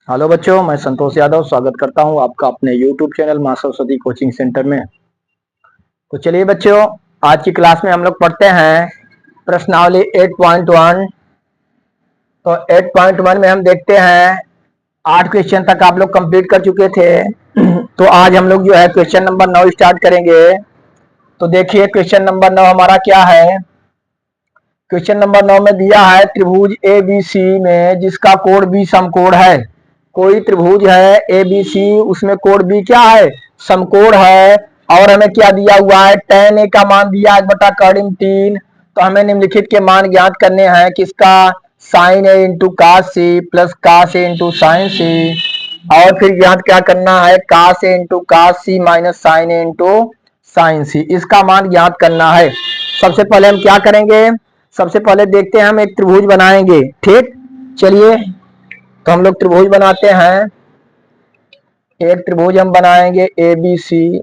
Hello बच्चों, मैं संतोष यादव स्वागत करता हूं आपका अपने YouTube चैनल मां सरस्वती कोचिंग सेंटर में। तो चलिए बच्चों, आज की क्लास में हम लोग पढ़ते हैं प्रश्नावली 8.1। तो 8.1 में हम देखते हैं 8 क्वेश्चन तक आप लोग कंप्लीट कर चुके थे। तो आज हम लोग जो है क्वेश्चन नंबर 9 स्टार्ट करेंगे। तो देखिए क्वेश्चन नंबर 9 हमारा क्या है। क्वेश्चन नंबर 9 में दिया है त्रिभुज ABC में जिसका कोण B समकोण है। कोई त्रिभुज है ABC, उसमें कोण B क्या है, समकोण है। और हमें क्या दिया हुआ है, tan A का मान दिया 1/3। तो हमें निम्नलिखित के मान ज्ञात करने हैं किसका, sin A into cos C plus cos A into sin C। और फिर ज्ञात क्या करना है, cos A into cos C minus sin A into sin C, इसका मान ज्ञात करना है। सबसे पहले हम क्या करेंगे, सबसे पहले देखते हैं हम एक त्रिभुज बनाएंगे। ठीक, चलिए तो हम लोग त्रिभुज बनाते हैं। एक त्रिभुज हम बनाएंगे ABC।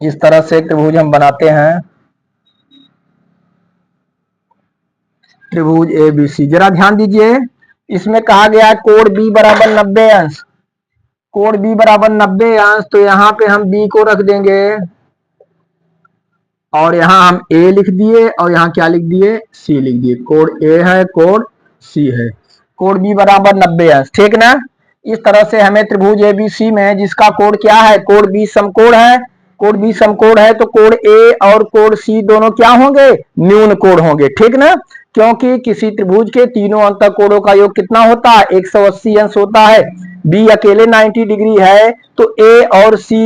इस तरह से एक त्रिभुज हम बनाते हैं, त्रिभुज ABC। जरा ध्यान दीजिए, इसमें कहा गया है कोण B बराबर 90 अंश। कोण B बराबर 90 अंश, तो यहाँ पे हम B को रख देंगे और यहाँ हम A लिख दिए और यहाँ क्या लिख दिए, C लिख दिए। कोण A है, कोण C है, कोण B बराबर 90 अंश। ठीक ना। इस तरह से हमें त्रिभुज ABC में जिसका कोण क्या है, कोण B समकोण है। कोण B समकोण है तो कोण A और कोण C दोनों क्या होंगे, न्यून कोण होंगे। ठीक ना, क्योंकि किसी त्रिभुज के तीनों अंत कोणों का योग कितना होता है, 180 अंश होता है। B अकेले 90 डिग्री है तो A और C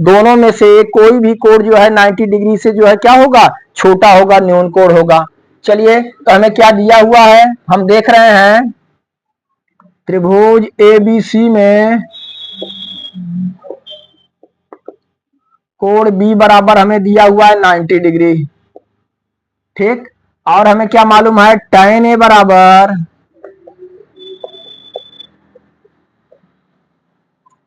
दोनों में से कोई भी कोण जो है 90 डिग्री से जो है क्या होगा, छोटा होगा, न्यून कोण होगा। चलिए तो हमें क्या दिया हुआ है, हम देख रहे हैं त्रिभुज ABC में कोण B बराबर हमें दिया हुआ है 90 डिग्री। ठीक, और हमें क्या मालूम है, tan A बराबर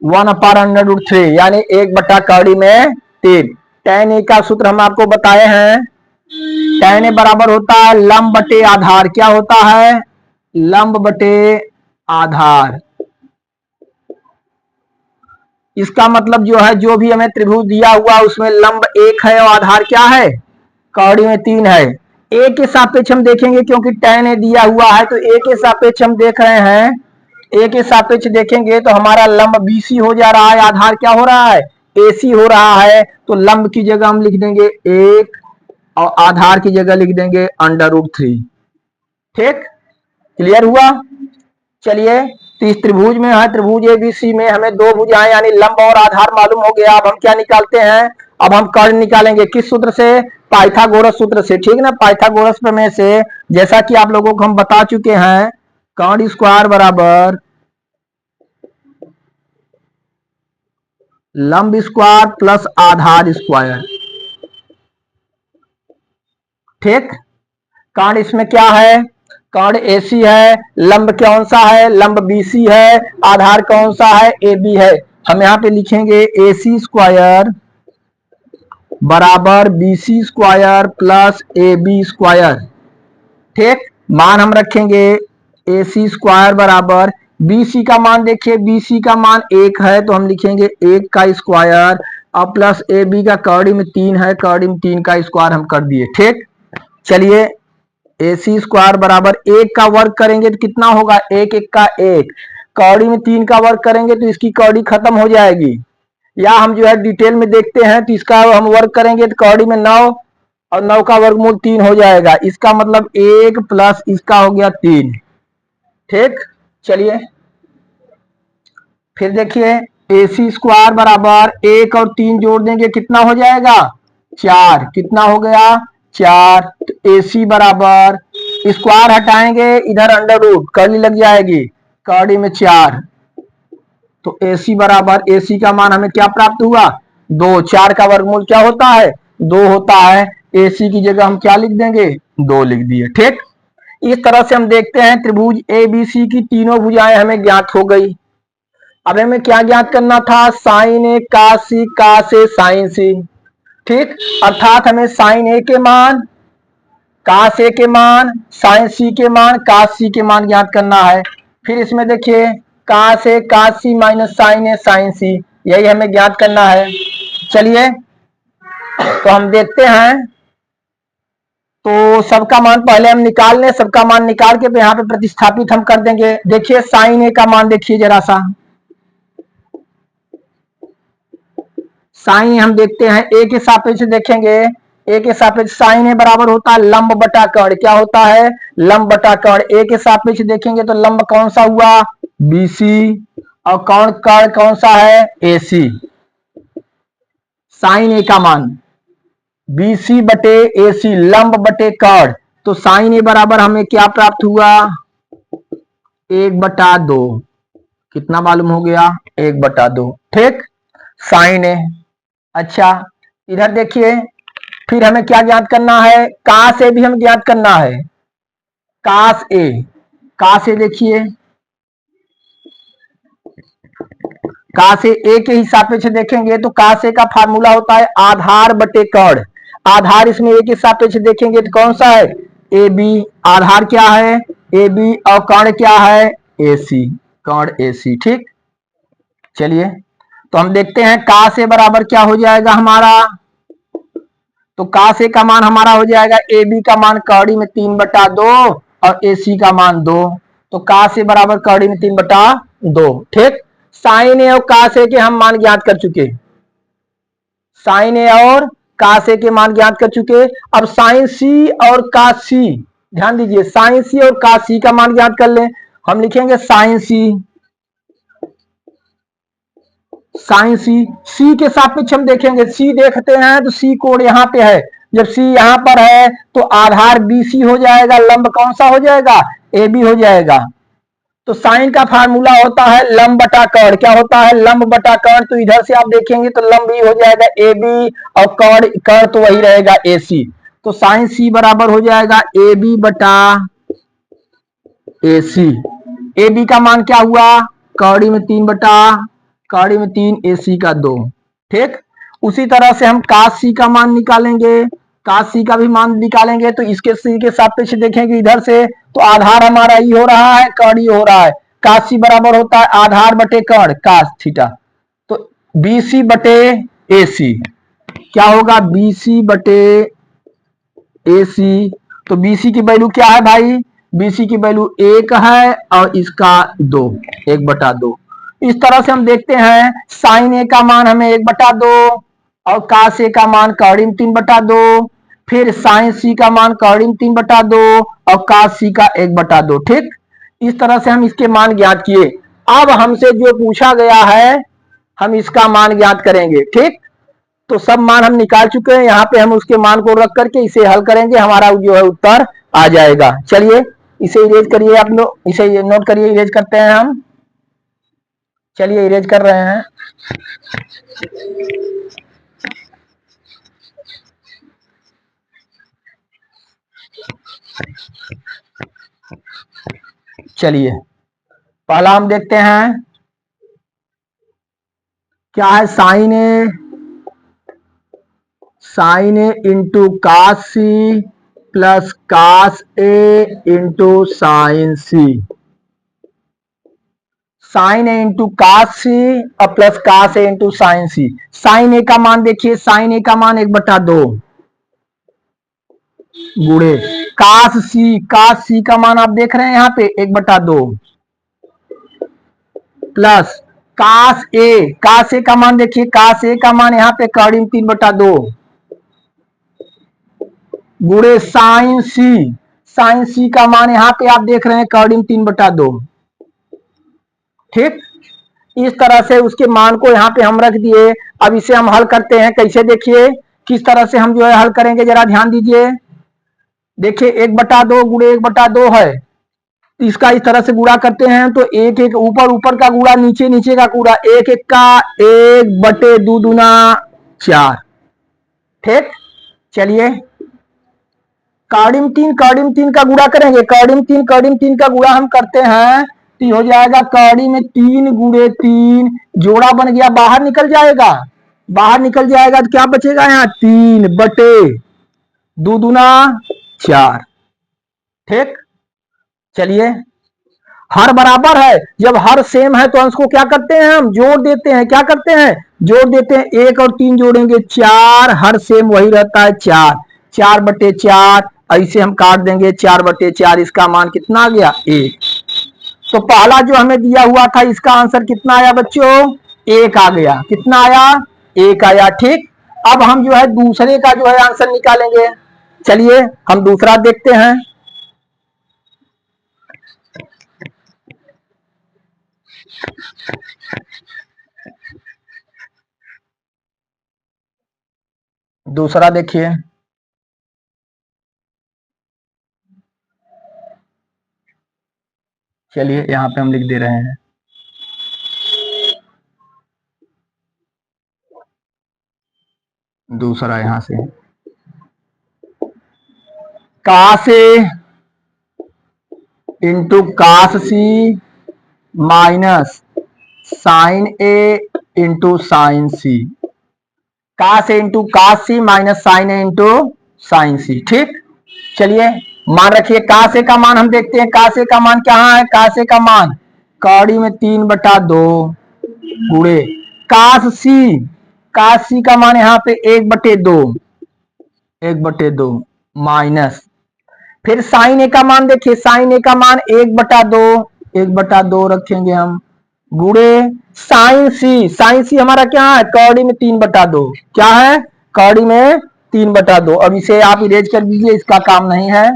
1/√3 यानी 1/3। tan A का सूत्र हम आपको बताए हैं, tan A बराबर होता है लंब बटे आधार। क्या होता है, लंब बटे आधार। इसका मतलब जो है, जो भी हमें त्रिभुज दिया हुआ उसमें लंब 1 है और आधार क्या है, कौड़ी में 3 है। A के सापेक्ष हम देखेंगे, क्योंकि tan A दिया हुआ है तो A के सापेक्ष हम देख रहे हैं। A के सापेक्ष देखेंगे तो हमारा लंब BC हो जा रहा है, आधार क्या हो रहा है, AC हो रहा है। तो लंब की जगह हम लिख देंगे 1 और आधार की जगह लिख देंगे √3। ठीक, क्लियर हुआ। चलिए तो इस त्रिभुज में है, त्रिभुज ABC में हमें दो भुजाएं यानी लंब और आधार मालूम हो गया। अब हम क्या निकालते हैं, अब हम कर्ण निकालेंगे। किस सूत्र से, पाइथागोरस सूत्र से। ठीक ना, पाइथागोरस प्रमेय से। जैसा कि आप लोगों को हम बता चुके हैं, कर्ण स्क्वायर बराबर लंब स्क्वायर प्लस आधार स्क्वायर। ठीक, कर्ण इसमें क्या है, कर्ण AC है, लंब कौन सा है, लंब BC है, आधार कौन सा है, AB है। हम यहाँ पे लिखेंगे AC स्क्वायर बराबर BC square plus AB square. ठीक, मान हम रखेंगे AC स्क्वायर बराबर BC का मान, देखिए BC का मान 1 है तो हम लिखेंगे 1 का स्क्वायर और प्लस AB का कौड़ी में 3 है, कौड़ी में 3 का स्क्वायर हम कर दिए। ठीक, चलिए AC स्क्वायर बराबर 1 का वर्ग करेंगे तो कितना होगा, 1 1 का 1, कौड़ी में 3 का वर्ग करेंगे तो इसकी कौड़ी खत्म हो जाएगी। या हम जो है डिटेल में देखते हैं तो इसका हम वर्ग करेंगे तो कौड़ी में 9 और 9 का वर्गमूल 3 हो जाएगा। इसका मतलब 1 प्लस इसका हो गया 3। ठीक, चलिए फिर देखिए AC स्क्वायर बराबर 1 और 3 जोड़ देंगे कितना हो जाएगा, 4। कितना हो गया, 4। तो AC बराबर स्क्वायर हटाएंगे, इधर अंडर रूट कड़ी लग जाएगी, कड़ी में 4। तो AC बराबर, AC का मान हमें क्या प्राप्त हुआ, 2। 4 का वर्गमूल क्या होता है, 2 होता है। AC की जगह हम क्या लिख देंगे, 2 लिख दिए। ठीक, इस तरह से हम देखते हैं त्रिभुज ABC की तीनों भुजाएं हमें ज्ञात हो गई। अब हमें क्या ज्ञात करना था, साइन ए का सी, का से साइन सी, ठीक। अर्थात हमें साइन ए के मान, कास ए के मान, साइन सी के मान, कास सी के मान ज्ञात करना है। फिर इसमें देखिए कास ए कास सी माइनस साइन ए साइन सी, यही हमें ज्ञात करना है। चलिए तो हम देखते हैं, तो सबका मान पहले हम निकाल लें, सबका मान निकाल के यहाँ पे प्रतिस्थापित हम कर देंगे। देखिए साइन ए का मान देखिए जरा सा, साइन हम देखते हैं ए के सापेक्ष देखेंगे, ए के सापेक्ष साइन ए बराबर होता है लंब बटा कर्ण, क्या होता है, लंब बटा कर्ण। ए के सापेक्ष देखेंगे तो लंब कौन सा हुआ, बीसी, और कर्ण कर्ण कौन सा है, एसी। साइन ए का मान बीसी बटे एसी, लंब बटे कर्ण, तो साइन ए बराबर हमें क्या प्राप्त हुआ, 1/2। कितना मालूम हो गया, 1/2, ठीक, साइन ए। अच्छा इधर देखिए, फिर हमें क्या ज्ञात करना है, कास ए भी हमें ज्ञात करना है, कास ए, कास ए देखिए, कास ए के ही सापेक्ष देखेंगे तो कास ए का फार्मूला होता है आधार बटे कर्ण। आधार इसमें ए के सापेक्ष देखेंगे तो कौन सा है, ए बी, आधार क्या है, ए बी, और कर्ण क्या है, ए सी, कर्ण ए सी, ठीक। चलिए तो हम देखते हैं कास ए बराबर क्या हो जाएगा हमारा, तो कास ए का मान हमारा हो जाएगा ए बी का मान कौड़ी में 3/2 और ए सी का मान 2, तो कास ए बराबर कौड़ी में 3/2, ठीक। साइन ए और कास ए के हम मान ज्ञात कर चुके, साइन ए और कास ए के मान ज्ञात कर चुके। अब साइन सी और कास सी, ध्यान दीजिए, साइन सी और कास सी का मान ज्ञात कर लें। हम लिखेंगे साइन सी, साइन सी, सी के सापेक्ष हम देखेंगे, सी देखते हैं तो सी कोण यहाँ पे है, जब सी यहाँ पर है तो आधार बीसी हो जाएगा, लंब कौन सा हो जाएगा, ए बी हो जाएगा। तो साइन का फार्मूला होता है लंब बटा कर्ण, क्या होता है, लंब बटा कर्ण, तो इधर से आप देखेंगे तो लंब ही हो जाएगा ए बी, और कर्ण कर्ण तो वही रहेगा ए सी, तो साइन सी बराबर हो जाएगा ए बी बटा ए सी। ए बी का मान क्या हुआ, कौड़ी में 3 ए सी का 2, ठीक। उसी तरह से हम कास सी का मान निकालेंगे, कास सी का भी मान निकालेंगे, तो इसके सी के सापेक्ष देखेंगे इधर से तो आधार हमारा ही हो रहा है, कर्ण ही हो रहा है। कास सी बराबर होता है आधार बटे कर्ण कास थीटा, तो बीसी बटे ए सी, क्या होगा, बीसी बटे ए सी, तो बीसी की वैल्यू क्या है भाई, बीसी की वैल्यू 1 है और इसका 2, 1/2। इस तरह से हम देखते हैं साइन ए का मान हमें 1/2 और कास ए का मान कौड़ी में 3/2, फिर साइन सी का मान कौड़ी में 3/2 और कास सी का 1/2, ठीक। इस तरह से हम इसके मान ज्ञात किए। अब हमसे जो पूछा गया है हम इसका मान ज्ञात करेंगे, ठीक। तो सब मान हम निकाल चुके हैं, यहाँ पे हम उसके मान को रख करके इसे हल करेंगे, हमारा जो है उत्तर आ जाएगा। चलिए इसे इरेज करिए आप लोग, इसे नोट करिए, इरेज करते हैं हम, चलिए इरेज कर रहे हैं। चलिए पहला हम देखते हैं क्या है, sine A, sine A into cos C plus cos A into sine C, sine A into cos C और plus cos A into sine C. Sine A का मान देखिए, साइन ए का मान 1/2 गुणे कास सी, कास सी का मान आप देख रहे हैं यहाँ पे 1/2 प्लस कास ए, कास ए का मान देखिए, कास ए का मान यहाँ पे कौड़ी में 3/2 गुणे साइन सी, साइन सी का मान यहाँ पे आप देख रहे हैं कौड़ी में 3/2, ठीक। इस तरह से उसके मान को यहाँ पे हम रख दिए। अब इसे हम हल करते हैं, कैसे देखिए किस तरह से हम जो है हल करेंगे, जरा ध्यान दीजिए। देखिए 1/2 गुणे 1/2 है, इसका इस तरह से गुणा करते हैं तो एक एक ऊपर ऊपर का गुणा, नीचे नीचे का गुणा, एक एक का 1/2 दूना 4, ठीक। चलिए कौड़ी में 3 का गुणा करेंगे, कौड़ी में 3 का गुणा हम करते हैं तो हो जाएगा कौड़ी में 3 गुणे 3, जोड़ा बन गया, बाहर निकल जाएगा, बाहर निकल जाएगा तो क्या बचेगा यहाँ 3 बटे 2 दूना 4। ठीक, चलिए हर बराबर है, जब हर सेम है तो अंश को क्या करते हैं हम जोड़ देते हैं, क्या करते हैं जोड़ देते हैं, 1 और 3 जोड़ेंगे 4, हर सेम वही रहता है 4, 4 बटे 4, ऐसे हम काट देंगे 4 बटे 4, इसका मान कितना आ गया 1। तो पहला जो हमें दिया हुआ था इसका आंसर कितना आया बच्चों 1 आ गया, कितना आया 1 आया। ठीक, अब हम जो है दूसरे का जो है आंसर निकालेंगे, चलिए हम दूसरा देखते हैं। दूसरा देखिए, चलिए यहां पे हम लिख दे रहे हैं, दूसरा यहां से काश ए इंटू काश सी minus sign A into sine सी, काश ए इंटू काश सी minus sign A into sine सी। ठीक, चलिए मान रखिए काश ए का मान हम देखते हैं, काश ए का मान क्या है, काश ए का मान कौड़ी में 3 बटा 2 गुणे काश सी का मान यहाँ पे 1 बटे 2, 1 बटे 2 माइनस, फिर साइन ए का मान देखिए, साइन ए का मान 1 बटा 2, 1 बटा 2 रखेंगे हम गुणे साइन सी हमारा क्या है कौड़ी में 3 बटा 2, क्या है कौड़ी में 3 बटा 2। अब इसे आप इरेज कर दीजिए, इसका काम नहीं है,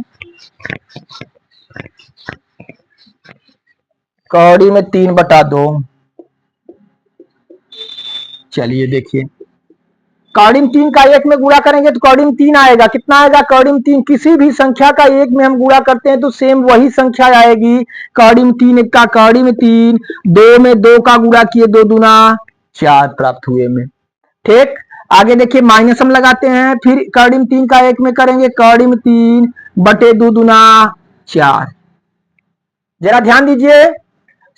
कौड़ी में 3 बटा 2। चलिए देखिए कौड़ी में 3 का 1 में गुणा करेंगे तो कौड़ी में 3 आएगा, कितना आएगा कौड़ी में 3, किसी भी संख्या का 1 में हम गुणा करते हैं तो सेम वही संख्या आएगी, कौड़ी में 3 1 का कौड़ी में 3, 2 में 2 का गुणा किए 2 दूना 4 प्राप्त हुए में। ठीक, आगे देखिए माइनस हम लगाते हैं, फिर कौड़ी में 3 का 1 में करेंगे कौड़ी में 3 बटे 2 दूना 4। जरा ध्यान दीजिए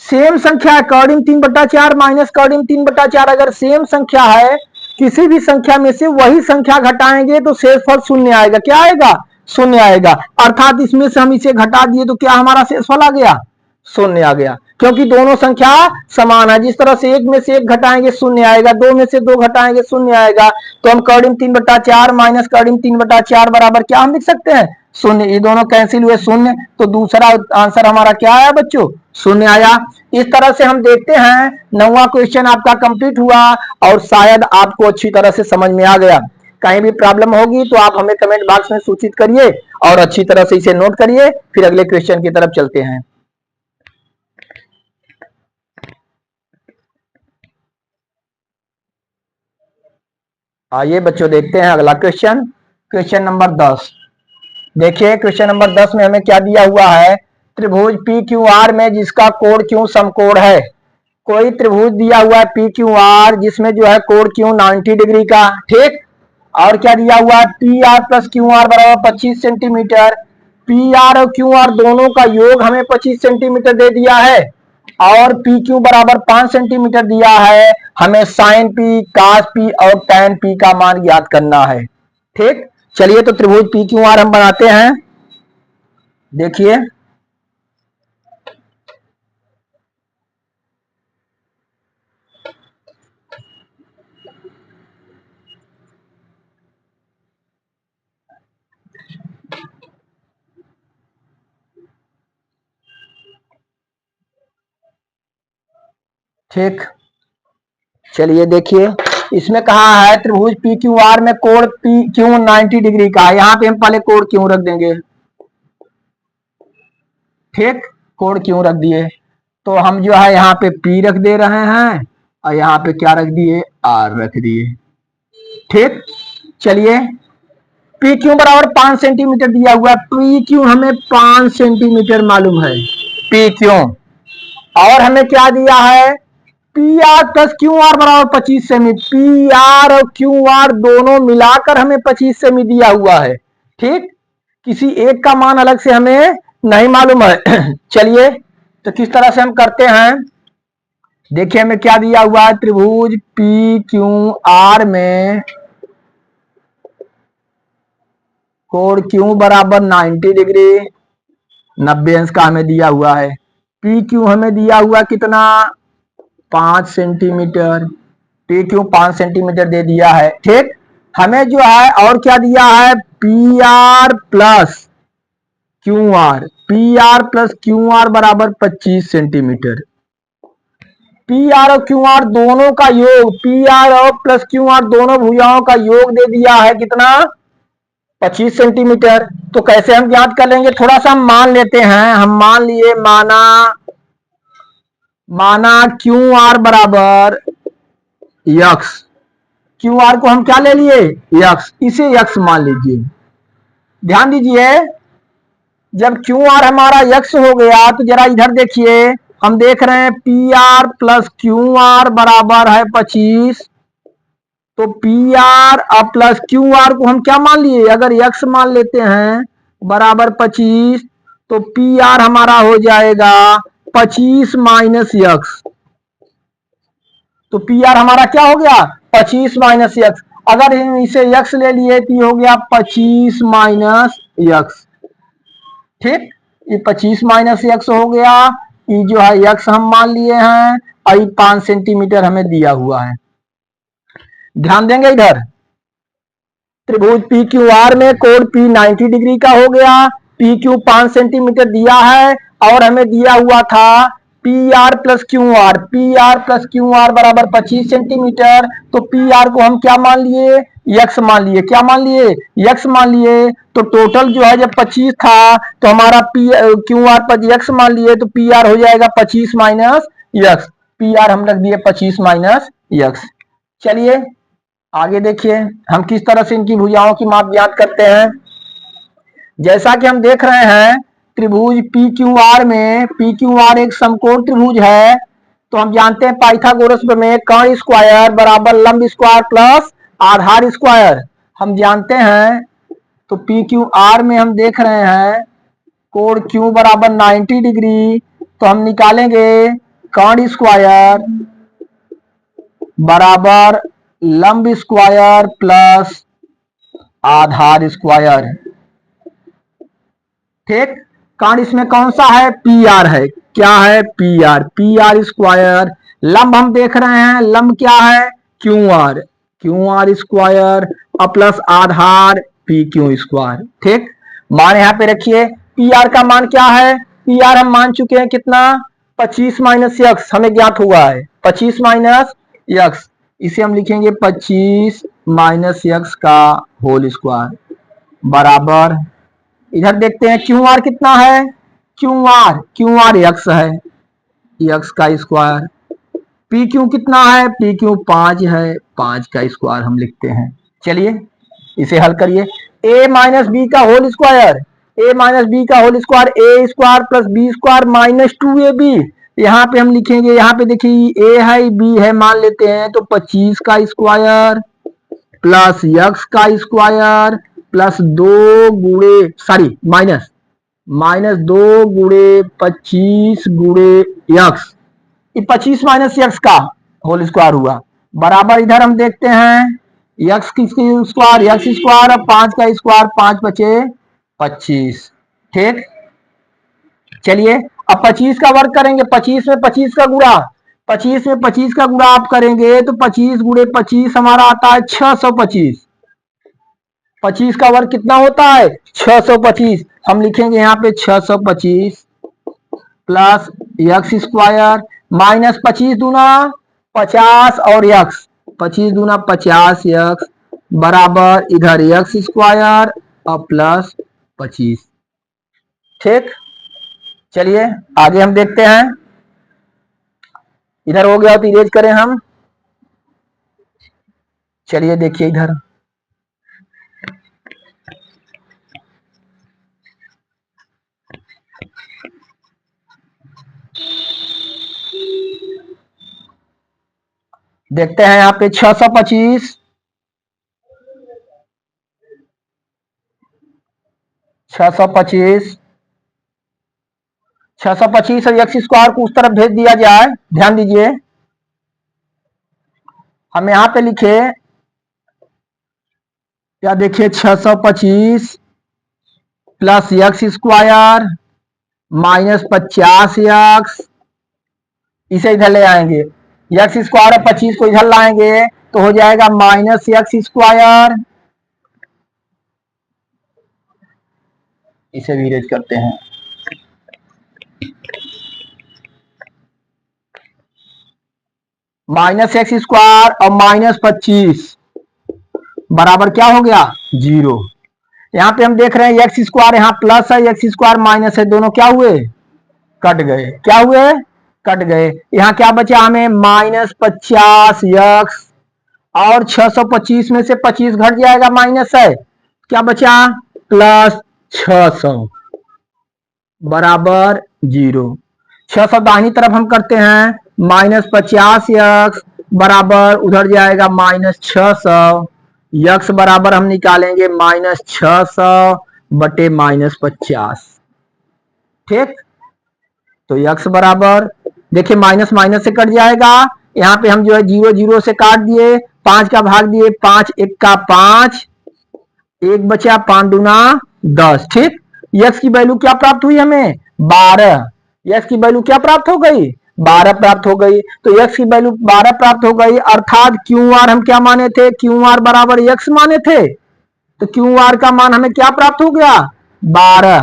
सेम संख्या है, कौड़ी में 3 बटा 4 माइनस कौड़ी में 3 बटा 4, अगर सेम संख्या है किसी भी संख्या में से वही संख्या घटाएंगे तो शेषफल शून्य आएगा, क्या आएगा शून्य आएगा, अर्थात इसमें से हम इसे घटा दिए तो क्या हमारा शेषफल आ गया शून्य आ गया, क्योंकि दोनों संख्या समान है, जिस तरह से 1 में से 1 घटाएंगे शून्य आएगा, 2 में से 2 घटाएंगे शून्य आएगा, तो हम कौड़ी में 3 बटा 4 माइनस कौड़ी में 3 बटा 4 बराबर क्या हम लिख सकते हैं शून्य, ये दोनों कैंसिल हुए शून्य, तो दूसरा आंसर हमारा क्या आया बच्चों शून्य आया। इस तरह से हम देखते हैं 9वां क्वेश्चन आपका कंप्लीट हुआ और शायद आपको अच्छी तरह से समझ में आ गया। कहीं भी प्रॉब्लम होगी तो आप हमें कमेंट बॉक्स में सूचित करिए और अच्छी तरह से इसे नोट करिए, फिर अगले क्वेश्चन की तरफ चलते हैं। आइए बच्चों देखते हैं अगला क्वेश्चन, क्वेश्चन नंबर 10। देखिए क्वेश्चन नंबर 10 में हमें क्या दिया हुआ है, त्रिभुज पी क्यू आर में जिसका कोण क्यू समकोण है, कोई त्रिभुज दिया हुआ है पी क्यू आर जिसमें जो है कोण क्यू 90 डिग्री का। ठीक, और क्या दिया हुआ है P are plus Q R बराबर 25 सेंटीमीटर, पी आर और क्यू आर दोनों का योग हमें 25 सेंटीमीटर दे दिया है और पी क्यू बराबर 5 सेंटीमीटर दिया है, हमें साइन पी कास पी और टैन पी का मान ज्ञात करना है। ठीक, चलिए तो त्रिभुज पी क्यू आर हम बनाते हैं, देखिए ठीक, चलिए देखिए इसमें कहा है त्रिभुज पी क्यू आर में कोण पी क्यू 90 डिग्री का है, यहाँ पे हम पहले कोण क्यू रख देंगे। ठीक, कोण क्यू रख दिए तो हम जो है यहाँ पे पी रख दे रहे हैं और यहाँ पे क्या रख दिए आर रख दिए। ठीक, चलिए पी क्यू बराबर 5 सेंटीमीटर दिया हुआ है, पी क्यू हमें 5 सेंटीमीटर मालूम है पी क्यू, और हमें क्या दिया है P are plus Q R बराबर 25 सेमी, पी आर और क्यू आर दोनों मिलाकर हमें 25 सेमी दिया हुआ है। ठीक, किसी एक का मान अलग से हमें नहीं मालूम है। चलिए तो किस तरह से हम करते हैं, देखिए हमें क्या दिया हुआ है, त्रिभुज पी क्यू आर में कोण क्यू बराबर 90 डिग्री, 90 अंश का हमें दिया हुआ है। पी क्यू हमें दिया हुआ कितना, 5 सेंटीमीटर, पी क्यू 5 सेंटीमीटर दे दिया है। ठीक, हमें जो है और क्या दिया है, P are plus Q R, P are plus Q R बराबर 25 सेंटीमीटर। पी आर और क्यू आर दोनों का योग, पी आर और प्लस क्यू आर दोनों भुजाओं का योग दे दिया है कितना, 25 सेंटीमीटर। तो कैसे हम ज्ञात कर लेंगे, थोड़ा सा हम मान लेते हैं। हम मान लिए, माना क्यू आर बराबर यक्स, क्यू आर को हम क्या ले लिए, यक्स, इसे यक्स मान लीजिए। ध्यान दीजिए, जब क्यू आर हमारा यक्स हो गया तो जरा इधर देखिए, हम देख रहे हैं P R plus Q R बराबर है 25। तो P R plus Q R को हम क्या मान लिए, अगर यक्स मान लेते हैं बराबर 25, तो पी आर हमारा हो जाएगा 25 माइनस यक्स। तो पी आर हमारा क्या हो गया, 25 माइनस यक्स। अगर इसे यक्स ले लिए तो ये हो गया 25 माइनस यक्स। ठीक, ये 25 माइनस यक्स हो गया, ये जो है यक्स हम मान लिए हैं, और 5 सेंटीमीटर हमें दिया हुआ है। ध्यान देंगे इधर, त्रिभुज पी क्यू आर में कोण पी 90 डिग्री का हो गया, पी क्यू 5 सेंटीमीटर दिया है, और हमें दिया हुआ था P R plus Q R, P are plus Q R बराबर 25 सेंटीमीटर। तो पी आर को हम क्या मान लिए, यक्स मान लिए, क्या मान लिए, यक्स मान लिए। तो टोटल जो है जब 25 था तो हमारा पी क्यू आर पर यक्स मान लिए, तो पी आर हो जाएगा 25 माइनस यक्स, पी आर हम रख दिए 25 माइनस यक्स। चलिए आगे देखिए हम किस तरह से इनकी भुजाओं की माप ज्ञात करते हैं। जैसा कि हम देख रहे हैं, त्रिभुज पी क्यू आर में, पी क्यू आर एक समकोण त्रिभुज है। तो हम जानते हैं पाइथागोरस प्रमेय, कर्ण स्क्वायर बराबर लंब स्क्वायर प्लस आधार स्क्वायर, हम जानते हैं। तो पी क्यू आर में हम देख रहे हैं कोण क्यू बराबर 90 डिग्री, तो हम निकालेंगे कर्ण स्क्वायर बराबर लंब स्क्वायर प्लस आधार स्क्वायर। ठीक, कर्ण इसमें कौन सा है, पी आर है, क्या है, P R, P R square. लंब हम देख रहे हैं, लंब क्या है, Q R, Q R square plus आधार पी क्यू स्क्वायर। ठीक, मान यहां पे रखिए, पी आर का मान क्या है, पी आर हम मान चुके हैं कितना, 25 माइनस यक्स हमें ज्ञात हुआ है, 25 माइनस यक्स, इसे हम लिखेंगे 25 माइनस यक्स का होल स्क्वायर बराबर, इधर देखते हैं क्यू आर कितना है, क्यू आर यक्स है, यक्स का स्क्वायर। पी क्यू कितना है, पी क्यू 5 है, 5 का स्क्वायर हम लिखते हैं। चलिए इसे हल करिए, ए माइनस बी का whole square, A minus B का whole square, A square plus B square minus 2ab। यहाँ पे हम लिखेंगे, यहाँ पे देखिए ए है बी है मान लेते हैं, तो 25 का स्क्वायर प्लस यक्स का स्क्वायर प्लस 2 गुणे सॉरी माइनस माइनस 2 गुणे 25 गुणे यक्स, 25 माइनस यक्स का होल स्क्वायर हुआ बराबर, इधर हम देखते हैं यक्स की स्क्वायर, यक्स स्क्वायर और 5 का स्क्वायर, 5 बचे 25। ठीक, चलिए अब 25 का वर्ग करेंगे, 25 में 25 का गुणा, 25 में 25 का गुणा आप करेंगे तो 25 गुणे 25 हमारा आता है 625। 25 का वर्ग कितना होता है, 625। हम लिखेंगे यहाँ पे 625 प्लस यक्स स्क्वायर माइनस 25 दूना 50 और यक्स, 25 दूना 50 यक्स बराबर इधर यक्स स्क्वायर और प्लस 25। ठीक, चलिए आगे हम देखते हैं, इधर हो गया तो इरेज करें हम। चलिए देखिए इधर, देखते हैं यहाँ पे 625, 625 625 और एक्स स्क्वायर को उस तरफ भेज दिया जाए। ध्यान दीजिए, हम यहां पे लिखे क्या, देखिए 625 plus x square minus 50x, इसे इधर ले आएंगे। एक्स स्क्वायर और 25 को इधर लाएंगे तो हो जाएगा माइनस एक्स स्क्वायर। इसे भी इरेज करते हैं। माइनस एक्स स्क्वायर और माइनस 25 बराबर क्या हो गया, 0। यहाँ पे हम देख रहे हैं एक्स स्क्वायर यहाँ प्लस है, एक्स स्क्वायर माइनस है, दोनों क्या हुए, कट गए। क्या हुए, कट गए। यहाँ क्या बचा हमें, माइनस 50x और 625 में से 25 घट जाएगा, माइनस है, क्या बचा, प्लस 600 बराबर 0। 600 दाहिनी तरफ हम करते हैं, माइनस 50x बराबर उधर जाएगा माइनस 600, यक्स बराबर हम निकालेंगे माइनस 600 बटे माइनस 50। ठीक, तो यक्स बराबर देखिए माइनस माइनस से कट जाएगा। यहाँ पे हम जो है 0 0 से काट दिए, 5 का भाग दिए, 5 1 का 5, 1 बचा, 5 दूना 10। ठीक, यक्स की वैल्यू क्या प्राप्त हुई हमें, 12। यक्स की वैल्यू क्या प्राप्त हो गई, 12 प्राप्त हो गई। तो यक्स की वैल्यू 12 प्राप्त हो गई, अर्थात क्यू आर हम क्या माने थे, क्यू आर बराबर यक्स माने थे। तो क्यू आर का मान हमें क्या प्राप्त हो गया, 12।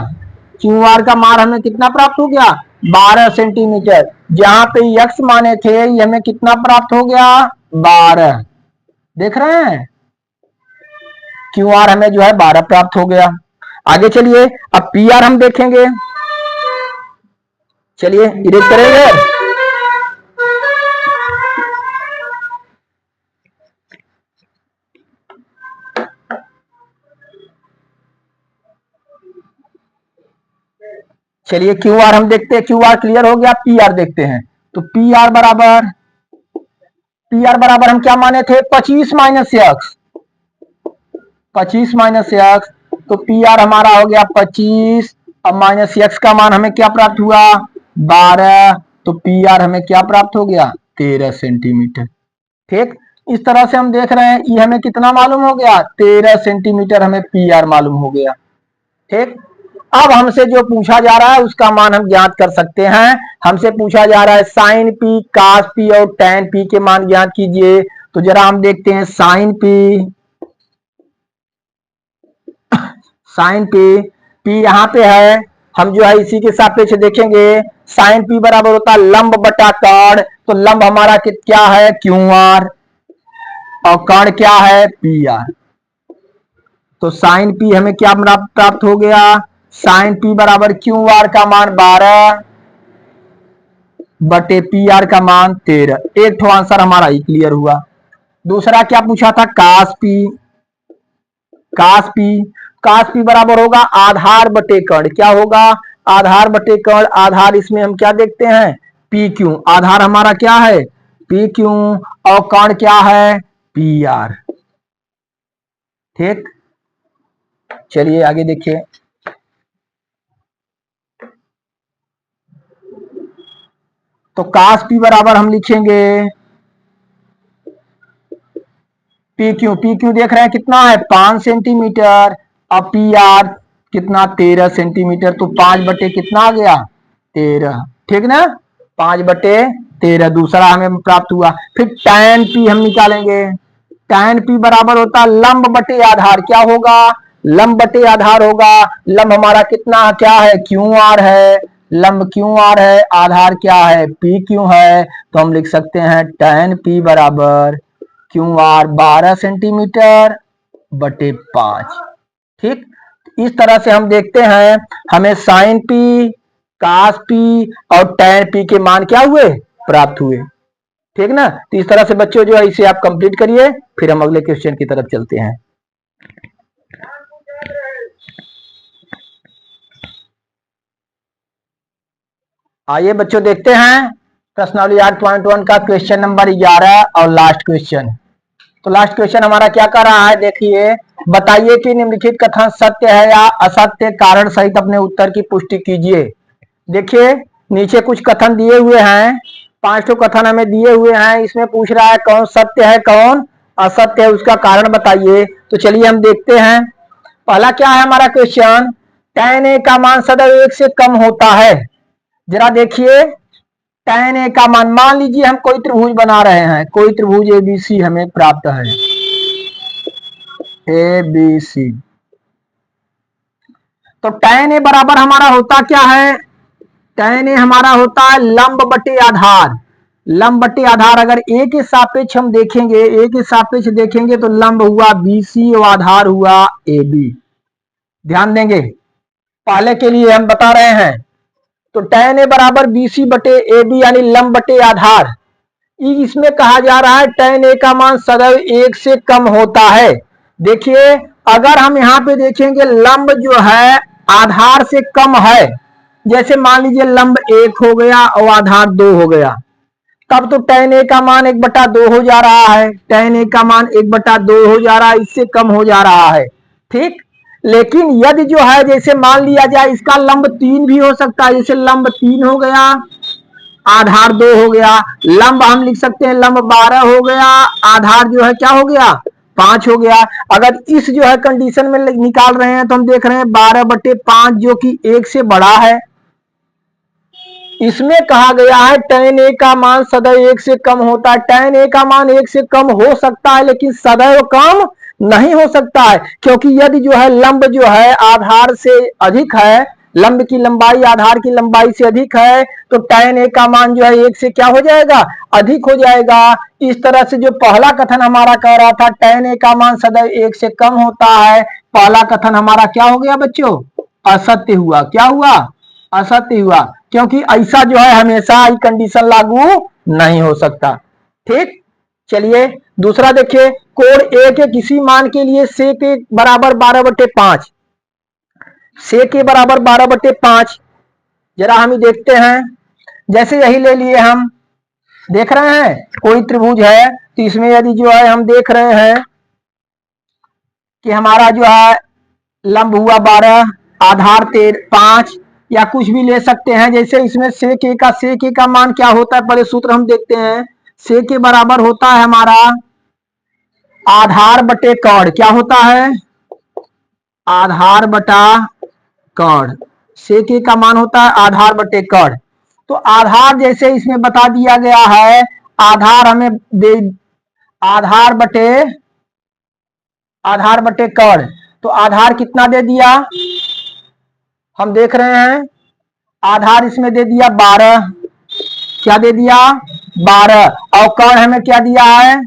क्यू आर का मान हमें कितना प्राप्त हो गया, 12 सेंटीमीटर। जहां पे यक्स माने थे ये हमें कितना प्राप्त हो गया, 12। देख रहे हैं, क्यू आर हमें जो है 12 प्राप्त हो गया। आगे चलिए, अब पी आर हम देखेंगे। चलिए इरेज करेंगे। चलिए क्यू आर हम देखते हैं, क्यू आर क्लियर हो गया, पी आर देखते हैं। तो पी आर बराबर हम क्या माने थे, 25 माइनस एक्स, 25 माइनस एक्स। तो पी आर हमारा हो गया 25, अब माइनस एक्स का मान हमें क्या प्राप्त हुआ, 12। तो पी आर हमें क्या प्राप्त हो गया, 13 सेंटीमीटर। ठीक, इस तरह से हम देख रहे हैं, ये हमें कितना मालूम हो गया, 13 सेंटीमीटर हमें पी आर मालूम हो गया। ठीक, अब हमसे जो पूछा जा रहा है उसका मान हम ज्ञात कर सकते हैं। हमसे पूछा जा रहा है साइन पी, कास पी और टैन पी के मान ज्ञात कीजिए। तो जरा हम देखते हैं साइन पी, पी यहाँ पे है, हम जो है इसी के सापेक्ष देखेंगे। साइन पी बराबर होता है लंब बटा कर्ण, तो लंब हमारा क्या है, क्यू आर, और कर्ण क्या है, पी आर। तो साइन पी हमें क्या प्राप्त हो गया, साइन पी बराबर क्यू आर का मान 12 बटे पी आर का मान 13। एक ठो आंसर हमारा ही क्लियर हुआ। दूसरा क्या पूछा था, कास पी, कास पी बराबर होगा आधार बटे कर्ण। क्या होगा, आधार बटे कर्ण। आधार इसमें हम क्या देखते हैं, पी क्यू, आधार हमारा क्या है, पी क्यू, और कर्ण क्या है, पी आर। ठीक, चलिए आगे देखिए। तो कास पी बराबर हम लिखेंगे पी क्यू देख रहे हैं कितना है, 5 सेंटीमीटर, और पी आर कितना, 13 सेंटीमीटर। तो 5 बटे कितना आ गया, 13। ठीक ना, 5 बटे 13 दूसरा हमें प्राप्त हुआ। फिर टैन पी हम निकालेंगे। टैन पी बराबर होता है लंब बटे आधार। क्या होगा, लंब बटे आधार होगा। लंब हमारा कितना क्या है, क्यू आर है, लंब क्यू आर है, आधार क्या है, पी क्यू है। तो हम लिख सकते हैं टैन पी बराबर क्यू आर 12 सेंटीमीटर बटे 5। ठीक, इस तरह से हम देखते हैं हमें साइन पी, कास पी और टैन पी के मान क्या हुए, प्राप्त हुए। ठीक ना, तो इस तरह से बच्चों जो है इसे आप कंप्लीट करिए, फिर हम अगले क्वेश्चन की तरफ चलते हैं। आइए बच्चों देखते हैं प्रश्नावली 8.1 का क्वेश्चन नंबर 11 और लास्ट क्वेश्चन। तो लास्ट क्वेश्चन हमारा क्या कर रहा है, देखिए, बताइए कि निम्नलिखित कथन सत्य है या असत्य, कारण सहित अपने उत्तर की पुष्टि कीजिए। देखिए नीचे कुछ कथन दिए हुए हैं, 5 कथन हमें दिए हुए हैं। इसमें पूछ रहा है कौन सत्य है कौन असत्य है, उसका कारण बताइए। तो चलिए हम देखते हैं। पहला क्या है हमारा क्वेश्चन, tan a का मान सदैव 1 से कम होता है। जरा देखिए tan a का मान लीजिए हम कोई त्रिभुज बना रहे हैं, कोई त्रिभुज ABC हमें प्राप्त है, ABC। तो tan a बराबर हमारा होता क्या है, tan a हमारा होता है लंब बटे आधार। लंब बटे आधार अगर a के सापेक्ष हम देखेंगे, a के सापेक्ष देखेंगे तो लंब हुआ BC और आधार हुआ AB। ध्यान देंगे, पहले के लिए हम बता रहे हैं। तो tan a बराबर BC बटे AB यानी लंब बटे आधार। इसमें कहा जा रहा है tan a का मान सदैव 1 से कम होता है। देखिए अगर हम यहाँ पे देखेंगे लंब जो है आधार से कम है, जैसे मान लीजिए लंब 1 हो गया और आधार 2 हो गया, तब तो tan a का मान 1/2 हो जा रहा है, tan a का मान 1/2 हो जा रहा है, इससे कम हो जा रहा है। ठीक, लेकिन यदि जो है जैसे मान लिया जाए इसका लंब 3 भी हो सकता है, जैसे लंब 3 हो गया आधार 2 हो गया, लंब हम लिख सकते हैं लंब 12 हो गया, आधार जो है क्या हो गया 5 हो गया। अगर इस जो है कंडीशन में निकाल रहे हैं तो हम देख रहे हैं 12/5 जो कि 1 से बड़ा है। इसमें कहा गया है tan a का मान सदैव 1 से कम होता है। tan a का मान 1 से कम हो सकता है लेकिन सदैव कम नहीं हो सकता है, क्योंकि यदि जो है लंब जो है आधार से अधिक है, लंब की लंबाई आधार की लंबाई से अधिक है, तो tan a का मान जो है 1 से क्या हो जाएगा अधिक हो जाएगा। इस तरह से जो पहला कथन हमारा कह रहा था tan a का मान सदैव 1 से कम होता है, पहला कथन हमारा क्या हो गया बच्चों, असत्य हुआ। क्या हुआ, असत्य हुआ, क्योंकि ऐसा जो है हमेशा कंडीशन लागू नहीं हो सकता। ठीक, चलिए दूसरा देखिए, कोण ए के किसी मान के लिए से के बराबर 12/5, से के बराबर 12/5। जरा हम देखते हैं, जैसे यही ले लिए हम, देख रहे हैं कोई त्रिभुज है तो इसमें यदि जो है हम देख रहे हैं कि हमारा जो है लंब हुआ 12, आधार 5 या कुछ भी ले सकते हैं। जैसे इसमें से के का मान क्या होता है, पहले सूत्र हम देखते हैं। से के बराबर होता है हमारा आधार बटे कर्ण। क्या होता है, आधार बटा कर्ण। से के का मान होता है आधार बटे कर्ण। तो आधार जैसे इसमें बता दिया गया है, आधार हमें दे आधार बटे कर्ण। तो आधार कितना दे दिया, हम देख रहे हैं आधार इसमें दे दिया 12। क्या दे दिया 12, और कर्ण हमें क्या दिया है,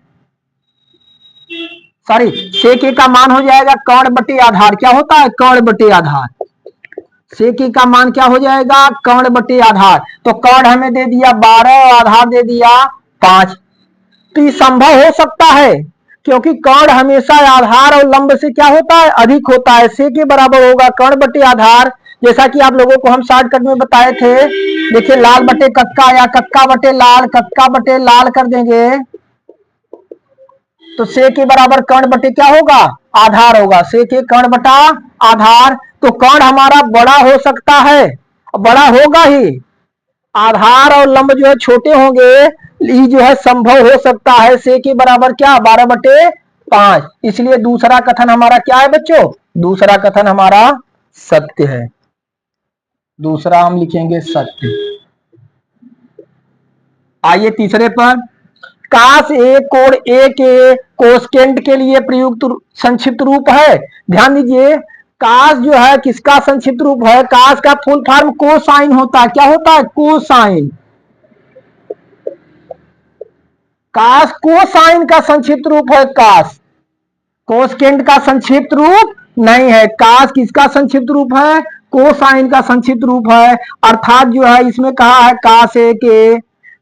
सॉरी से के का मान हो जाएगा कर्ण बटे आधार। क्या होता है कर्ण बटे आधार, से के का मान क्या हो जाएगा कर्ण बटे आधार। तो कर्ण हमें दे दिया 12 और आधार दे दिया 5। तो ये संभव हो सकता है क्योंकि कर्ण हमेशा आधार और लंब से क्या होता है अधिक होता है। से के बराबर होगा कर्ण बटे आधार, जैसा कि आप लोगों को हम शॉर्टकट में बताए थे। देखिए लाल बटे कक्का या कक्का बटे लाल, कक्का बटे लाल कर देंगे तो से के बराबर कर्ण बटे क्या होगा आधार होगा, से के कर्ण बटा आधार। तो कर्ण हमारा बड़ा हो सकता है, बड़ा होगा ही, आधार और लंब जो है छोटे होंगे, ये जो है संभव हो सकता है। से के बराबर क्या 12/5, इसलिए दूसरा कथन हमारा क्या है बच्चों, दूसरा कथन हमारा सत्य है। दूसरा हम लिखेंगे सत्य। आइए तीसरे पर, काश ए कोण ए के कोसेकेंट के लिए प्रयुक्त संक्षिप्त रूप है। ध्यान दीजिए, काश जो है किसका संक्षिप्त रूप है, काश का फुल फॉर्म कोसाइन होता है। क्या होता है कोसाइन, काश कोसाइन का संक्षिप्त रूप है काश, कोसेकेंट का संक्षिप्त रूप नहीं है। काश किसका संक्षिप्त रूप है, कोसाइन का संक्षिप्त रूप है। अर्थात जो है इसमें कहा है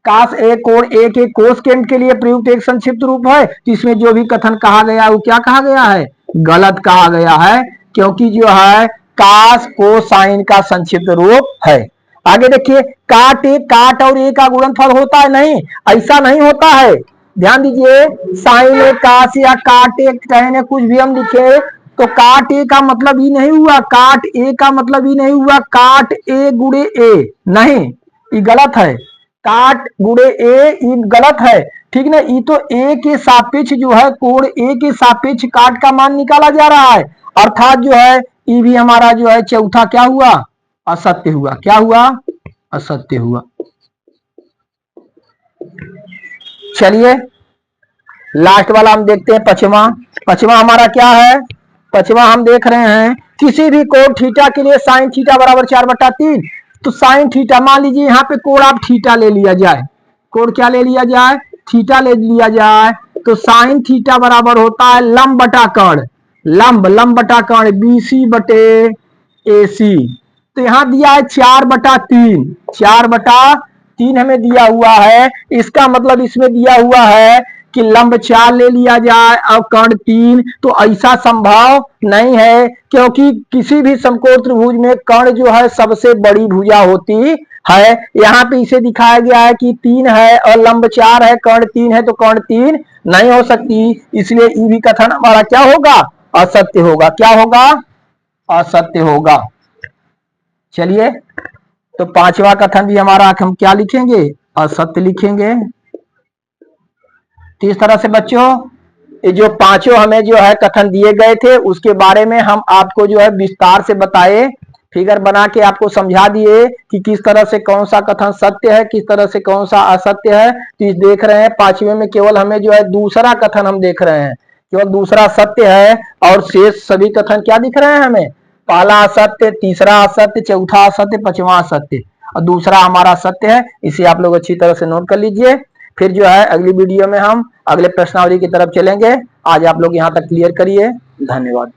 काश ए कोण ए के कोसेकेंट के लिए प्रयुक्त एक संक्षिप्त रूप है। तो इसमें जो भी कथन कहा गया वो क्या कहा गया है, गलत कहा गया है, क्योंकि जो है काश कोसाइन का संक्षिप्त रूप है। आगे देखिए, काट और ए का गुणनफल होता है, नहीं ऐसा नहीं होता है। ध्यान दीजिए, साइन ए काश या काट ए टैन ए कुछ भी हम लिखे तो काट ए का मतलब ये नहीं हुआ, काट ए का मतलब ये नहीं हुआ काट ए गुड़े ए, नहीं, ये गलत है। काट गुड़े ए ये गलत है, ठीक ना। ये तो ए के सापेक्ष जो है कोण ए के सापेक्ष काट का मान निकाला जा रहा है, अर्थात जो है ये भी हमारा जो है चौथा क्या हुआ, असत्य हुआ। क्या हुआ, असत्य हुआ। चलिए लास्ट वाला हम देखते हैं, पचवा। पचवा हमारा क्या है, पचवा हम देख रहे हैं किसी भी कोण थीटा के लिए साइन थीटा बराबर 4/3। तो साइन थीटा, मान लीजिए यहाँ पे कोण आप थीटा ले लिया जाए, कोण क्या ले लिया जाए, थीटा ले लिया जाए, तो साइन थीटा बराबर होता है लंब बटा कर्ण, लंब बटा कर्ण BC बटे AC। तो यहाँ दिया है 4/3, 4/3 हमें दिया हुआ है। इसका मतलब इसमें दिया हुआ है कि लंब 4 ले लिया जाए और कर्ण 3, तो ऐसा संभव नहीं है, क्योंकि किसी भी समकोण त्रिभुज में कर्ण जो है सबसे बड़ी भुजा होती है। यहाँ पे इसे दिखाया गया है कि 3 है और लंब 4 है, कर्ण 3 है, तो कर्ण 3 नहीं हो सकती, इसलिए ये भी कथन हमारा क्या होगा, असत्य होगा। क्या होगा, असत्य होगा। चलिए तो पांचवा कथन भी हमारा हम क्या लिखेंगे, असत्य लिखेंगे। तो इस तरह से बच्चों ये जो पांचों हमें जो है कथन दिए गए थे उसके बारे में हम आपको जो है विस्तार से बताए, फिगर बना के आपको समझा दिए कि किस तरह से कौन सा कथन सत्य है, किस तरह से कौन सा असत्य है। तो इस देख रहे हैं पांचवे में केवल हमें जो है दूसरा कथन हम देख रहे हैं, केवल दूसरा सत्य है, और शेष सभी कथन क्या दिख रहे हैं हमें, पहला असत्य, तीसरा असत्य, चौथा असत्य, पांचवा असत्य और दूसरा हमारा सत्य है। इसे आप लोग अच्छी तरह से नोट कर लीजिए। फिर जो है अगली वीडियो में हम अगले प्रश्नावली की तरफ चलेंगे। आज आप लोग यहाँ तक क्लियर करिए। धन्यवाद।